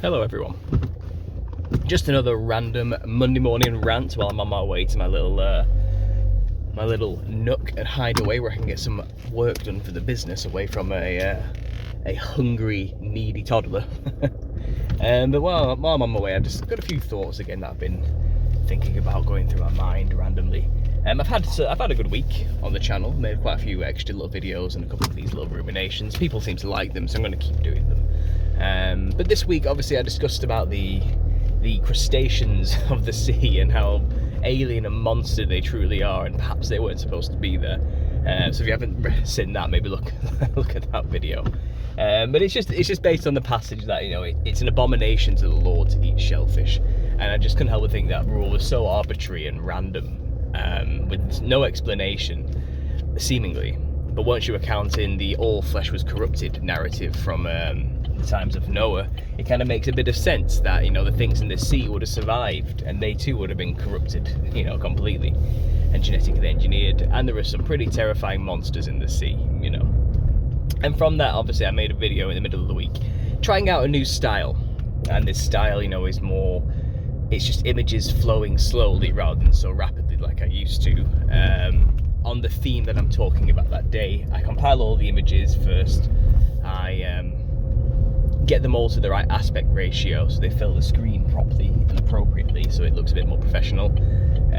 Hello everyone. Just another random Monday morning rant while I'm on my way to my little nook and hideaway where I can get some work done for the business away from a hungry, needy toddler. But while I'm on my way, I've just got a few thoughts again that I've been thinking about going through my mind randomly. I've had a good week on the channel. Made quite a few extra little videos and a couple of these little ruminations. People seem to like them, so I'm going to keep doing them. But this week, obviously, I discussed about the crustaceans of the sea and how alien and monster they truly are, and perhaps they weren't supposed to be there. So if you haven't seen that, maybe look at that video. But it's just based on the passage that, you know, it's an abomination to the Lord to eat shellfish, and I just couldn't help but think that rule was so arbitrary and random, with no explanation, seemingly. But once you account in the all flesh was corrupted narrative from the times of Noah, it kind of makes a bit of sense that, you know, the things in the sea would have survived and they too would have been corrupted, you know, completely and genetically engineered, and there are some pretty terrifying monsters in the sea, you know. And from that, obviously, I made a video in the middle of the week trying out a new style, and this style, you know, is more, it's just images flowing slowly rather than so rapidly like I used to. On the theme that I'm talking about that day, I compile all the images first. I get them all to the right aspect ratio so they fill the screen properly and appropriately, so it looks a bit more professional.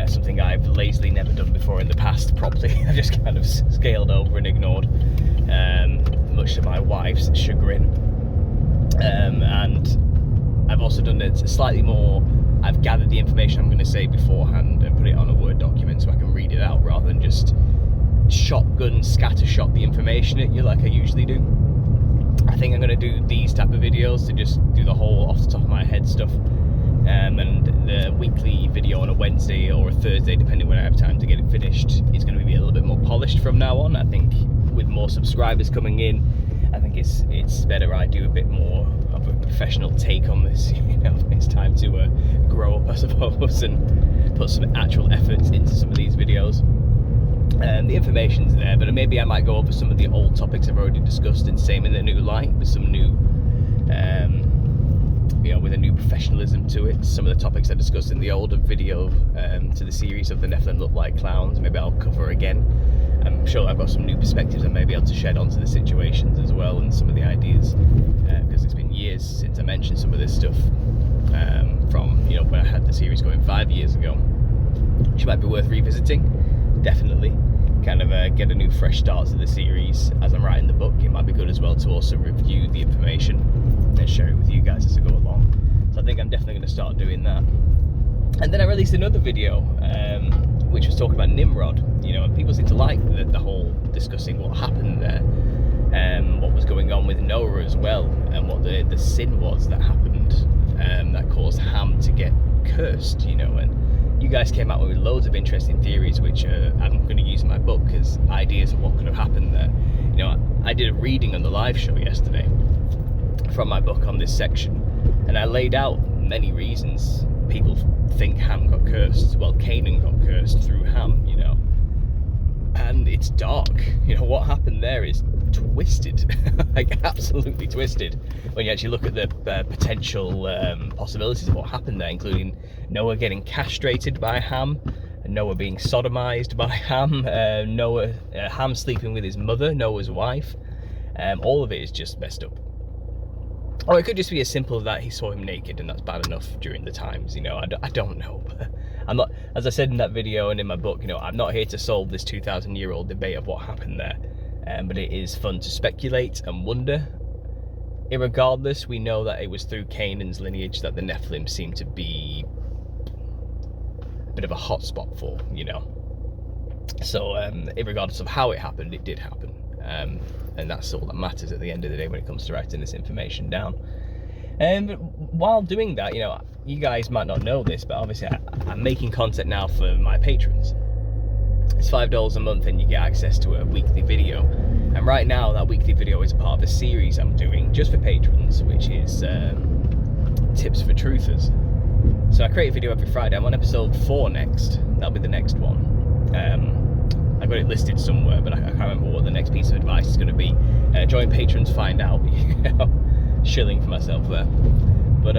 Something I've lazily never done before in the past properly. I've just kind of scaled over and ignored, much to my wife's chagrin. And I've also done it slightly more. I've gathered the information I'm going to say beforehand and put it on a Word document so I can read it out rather than just shotgun scattershot the information at you like I usually do. I think I'm going to do these type of videos to just do the whole off the top of my head stuff, and the weekly video on a Wednesday or a Thursday, depending when I have time to get it finished, is going to be a little bit more polished from now on. I think with more subscribers coming in, I think it's better I do a bit more of a professional take on this. You know, it's time to grow up, I suppose, and put some actual effort into some of these videos. The information's there, but maybe I might go over some of the old topics I've already discussed and say them in a new light with some new, you know, with a new professionalism to it. Some of the topics I discussed in the older video to the series of the Nephilim Look Like Clowns, maybe I'll cover again. I'm sure I've got some new perspectives I may be able to shed onto the situations as well and some of the ideas, because it's been years since I mentioned some of this stuff from, you know, when I had the series going 5 years ago, which might be worth revisiting, definitely. Kind of get a new fresh start to the series as I'm writing the book. It might be good as well to also review the information and share it with you guys as I go along. So I think I'm definitely going to start doing that. And then I released another video which was talking about Nimrod, you know, and people seem to like the whole discussing what happened there, what was going on with Noah as well, and what the sin was that happened that caused Ham to get cursed, you know. And you guys came out with loads of interesting theories, which I'm going to use in my book as ideas of what could have happened there. You know, I did a reading on the live show yesterday from my book on this section, and I laid out many reasons people think Ham got cursed. Well, Canaan got cursed through Ham, you know. And it's dark. You know, what happened there is twisted, like absolutely twisted, when you actually look at the potential possibilities of what happened there, including Noah getting castrated by Ham, Noah being sodomized by Ham, Ham sleeping with his mother, Noah's wife. All of it is just messed up. Or it could just be as simple as that he saw him naked and that's bad enough during the times, you know. I don't know. I'm not, as I said in that video and in my book, you know, I'm not here to solve this 2,000-year-old debate of what happened there. But it is fun to speculate and wonder. Irregardless, we know that it was through Canaan's lineage that the Nephilim seem to be a bit of a hotspot for, you know. So, irregardless of how it happened, it did happen. And that's all that matters at the end of the day when it comes to writing this information down. But while doing that, you know, you guys might not know this, but obviously I'm making content now for my patrons. It's $5 a month and you get access to a weekly video. And right now that weekly video is a part of a series I'm doing just for patrons, which is Tips for Truthers. So I create a video every Friday. I'm on episode 4 next. That'll be the next one. I've got it listed somewhere, but I can't remember what the next piece of advice is going to be. Join patrons, find out. You know, shilling for myself there. But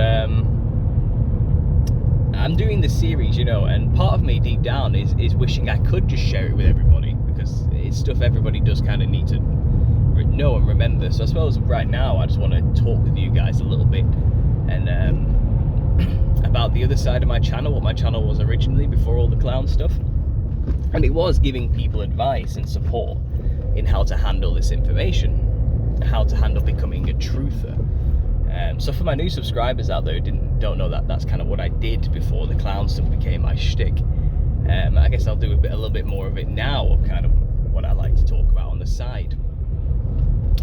I'm doing this series, you know, and part of me deep down is wishing I could just share it with everybody, because it's stuff everybody does kind of need to know and remember. So I suppose right now I just want to talk with you guys a little bit and about the other side of my channel, what my channel was originally before all the clown stuff. And it was giving people advice and support in how to handle this information, how to handle becoming a truther. So for my new subscribers out there who don't know that, that's kind of what I did before the clown stuff became my shtick. I guess I'll do a little bit more of it now, of kind of what I like to talk about on the side.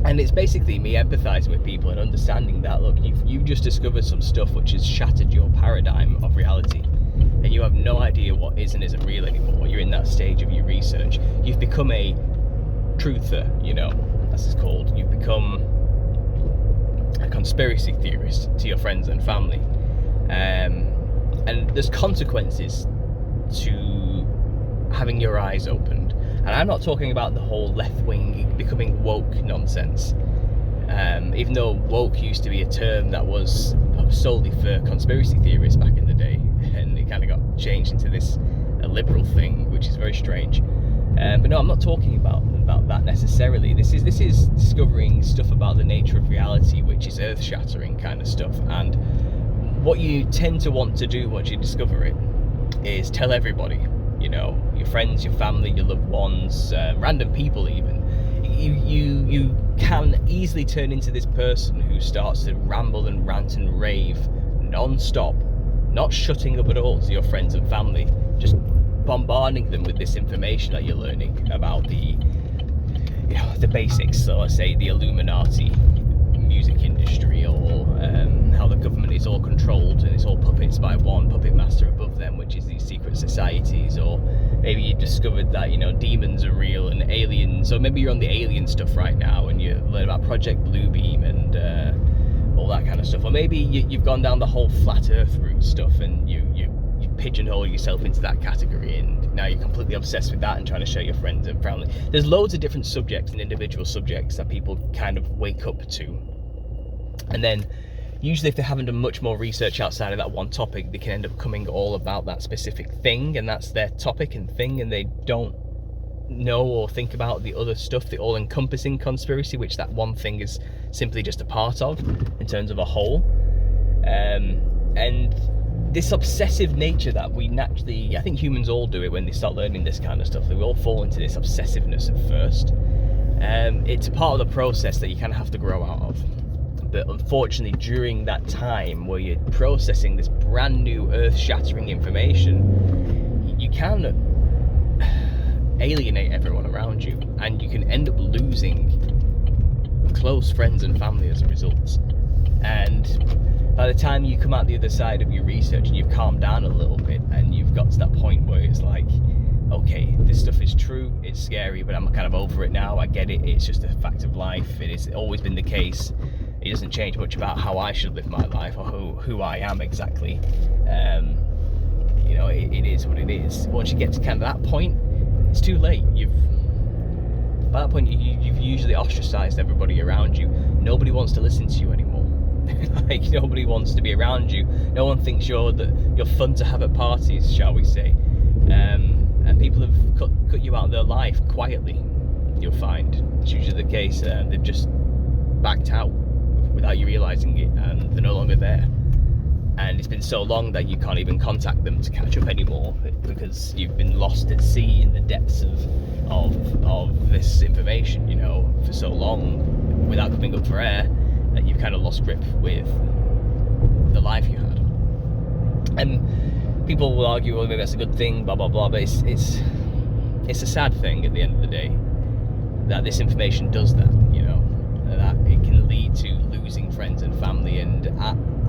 And it's basically me empathizing with people and understanding that, look, you've just discovered some stuff which has shattered your paradigm of reality, and you have no idea what is and isn't real anymore. You're in that stage of your research. You've become a truther, you know, as it's called. You've become a conspiracy theorist to your friends and family. And there's consequences to having your eyes opened. And I'm not talking about the whole left-wing becoming woke nonsense. Even though woke used to be a term that was solely for conspiracy theorists back in the day, and it kind of got changed into this liberal thing, which is very strange. But no, I'm not talking about that necessarily. This is discovering stuff about the nature of reality, which is earth-shattering kind of stuff. And what you tend to want to do once you discover it is tell everybody. You know, your friends, your family, your loved ones, random people even. You can easily turn into this person who starts to ramble and rant and rave non-stop, not shutting up at all to your friends and family, just bombarding them with this information that you're learning about the basics. So I say the Illuminati music industry, or how the government is all controlled and it's all puppets by one puppet master above them, which is these secret societies. Or maybe you discovered that, you know, demons are real and aliens, or maybe you're on the alien stuff right now and you learn about Project Bluebeam and all that kind of stuff. Or maybe you've gone down the whole flat earth route stuff and you pigeonhole yourself into that category, and now you're completely obsessed with that and trying to show your friends and family. There's loads of different subjects and individual subjects that people kind of wake up to, and then usually if they haven't done much more research outside of that one topic, they can end up coming all about that specific thing, and that's their topic and thing, and they don't know or think about the other stuff, the all-encompassing conspiracy, which that one thing is simply just a part of in terms of a whole. And this obsessive nature that we naturally, I think humans all do it when they start learning this kind of stuff. They all fall into this obsessiveness at first. It's a part of the process that you kind of have to grow out of. But unfortunately, during that time where you're processing this brand new earth-shattering information, you can alienate everyone around you, and you can end up losing close friends and family as a result. And by the time you come out the other side of your research and you've calmed down a little bit and you've got to that point where it's like, okay, this stuff is true, it's scary, but I'm kind of over it now, I get it, it's just a fact of life, it has always been the case, it doesn't change much about how I should live my life or who I am exactly. You know, it is what it is. Once you get to kind of that point, it's too late. By that point, you've usually ostracized everybody around you. Nobody wants to listen to you anymore. Like, nobody wants to be around you. No one thinks you're fun to have at parties, shall we say. And people have cut you out of their life quietly, you'll find. It's usually the case. They've just backed out without you realizing it, and they're no longer there. And it's been so long that you can't even contact them to catch up anymore, because you've been lost at sea in the depths of this information, you know, for so long without coming up for air, that you've kind of lost grip with the life you had. And people will argue, well, maybe that's a good thing, blah blah blah, but it's a sad thing at the end of the day that this information does that, you know, that it can lead to losing friends and family. And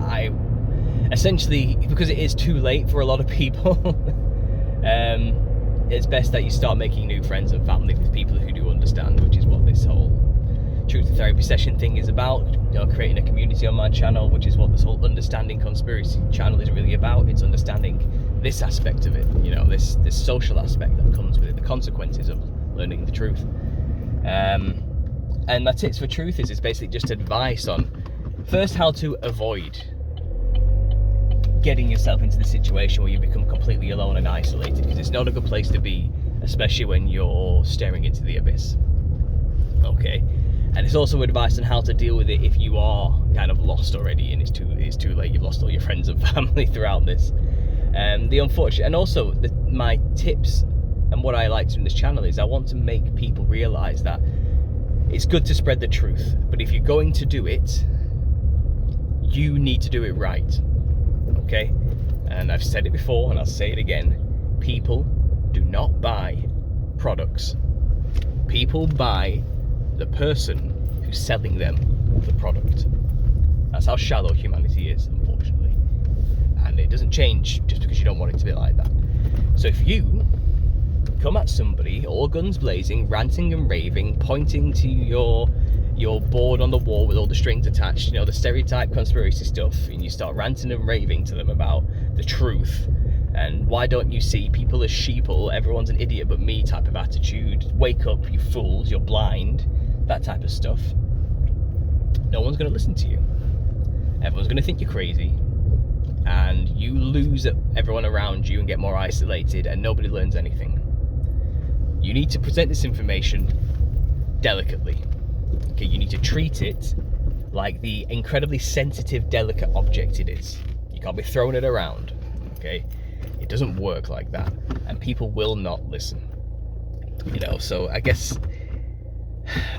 I essentially, because it is too late for a lot of people, it's best that you start making new friends and family with people who do understand, which is what this whole Truth Therapy session thing is about. You know, creating a community on my channel, which is what this whole Understanding Conspiracy channel is really about. It's understanding this aspect of it, you know, this social aspect that comes with it, the consequences of learning the truth. And that's it. So Truth is basically just advice on, first, how to avoid getting yourself into the situation where you become completely alone and isolated, because it's not a good place to be, especially when you're staring into the abyss. Okay, and it's also advice on how to deal with it if you are kind of lost already and it's too late. You've lost all your friends and family throughout this. The unfortunate, and also my tips and what I like to do in this channel is I want to make people realise that it's good to spread the truth, but if you're going to do it, you need to do it right. Okay, and I've said it before and I'll say it again: people do not buy products. People buy the person who's selling them the product. That's how shallow humanity is, unfortunately, and it doesn't change just because you don't want it to be like that. So if you come at somebody all guns blazing, ranting and raving, pointing to your board on the wall with all the strings attached, you know, the stereotype conspiracy stuff, and you start ranting and raving to them about the truth and why don't you see people as sheeple, everyone's an idiot but me type of attitude, wake up you fools, you're blind, that type of stuff, no one's going to listen to you. Everyone's going to think you're crazy, and you lose everyone around you and get more isolated, and nobody learns anything. You need to present this information delicately. Okay, you need to treat it like the incredibly sensitive, delicate object it is. You can't be throwing it around. Okay, it doesn't work like that, and people will not listen. You know, so I guess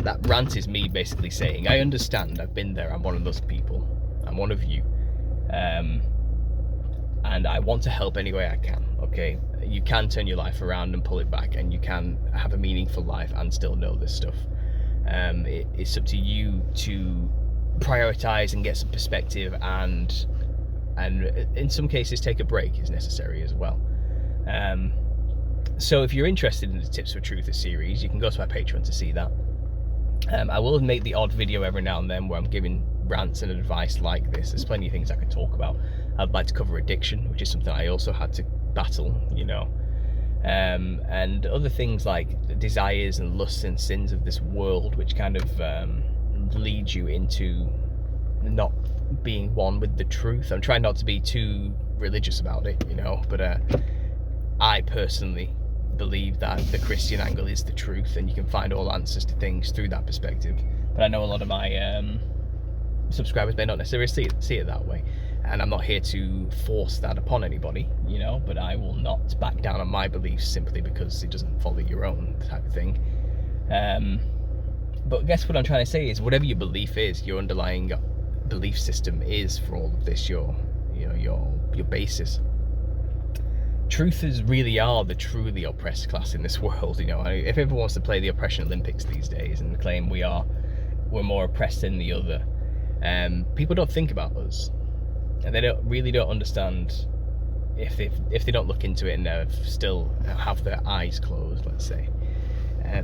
that rant is me basically saying, I understand, I've been there, I'm one of those people, I'm one of you, and I want to help any way I can. Okay, you can turn your life around and pull it back, and you can have a meaningful life and still know this stuff. It's up to you to prioritize and get some perspective, and in some cases take a break is necessary as well. So if you're interested in the Tips for Truth series, you can go to my Patreon to see that. I will make the odd video every now and then where I'm giving rants and advice like this. There's plenty of things I can talk about. I'd like to cover addiction, which is something I also had to battle, you know, and other things like desires and lusts and sins of this world, which kind of lead you into not being one with the truth. I'm trying not to be too religious about it, you know, but I personally believe that the Christian angle is the truth, and you can find all answers to things through that perspective. But I know a lot of my subscribers may not necessarily see it that way, and I'm not here to force that upon anybody, you know, but I will not back down on my beliefs simply because it doesn't follow your own type of thing. But I guess what I'm trying to say is, whatever your belief is, your underlying belief system is for all of this your basis. Truthers really are the truly oppressed class in this world, you know. If everyone wants to play the oppression Olympics these days and claim we're more oppressed than the other, people don't think about us, and they really don't understand if they don't look into it and still have their eyes closed, let's say.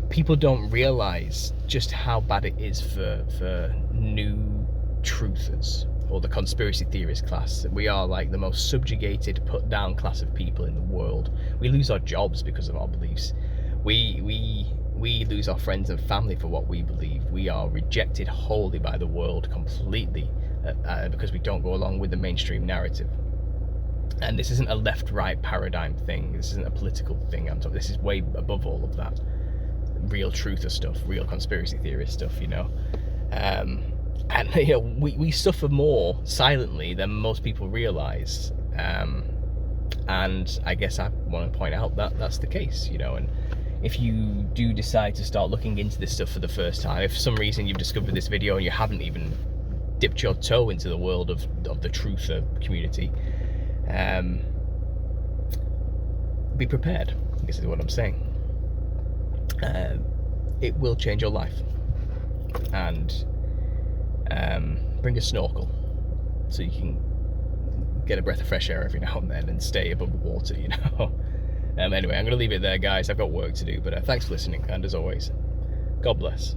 People don't realize just how bad it is for new truthers or the conspiracy theorist class. We are like the most subjugated, put down class of people in the world. We lose our jobs because of our beliefs. We lose our friends and family for what we believe. We are rejected wholly by the world completely because we don't go along with the mainstream narrative. And this isn't a left-right paradigm thing. This isn't a political thing. This is way above all of that. Real truther stuff, real conspiracy theorist stuff, you know. And you know, we suffer more silently than most people realize, and I guess I want to point out that that's the case, you know. And if you do decide to start looking into this stuff for the first time, if for some reason you've discovered this video and you haven't even dipped your toe into the world of the truther community, be prepared, I guess is what I'm saying. It will change your life, and bring a snorkel so you can get a breath of fresh air every now and then and stay above the water, you know. Anyway, I'm going to leave it there, guys. I've got work to do, but thanks for listening, and as always, God bless.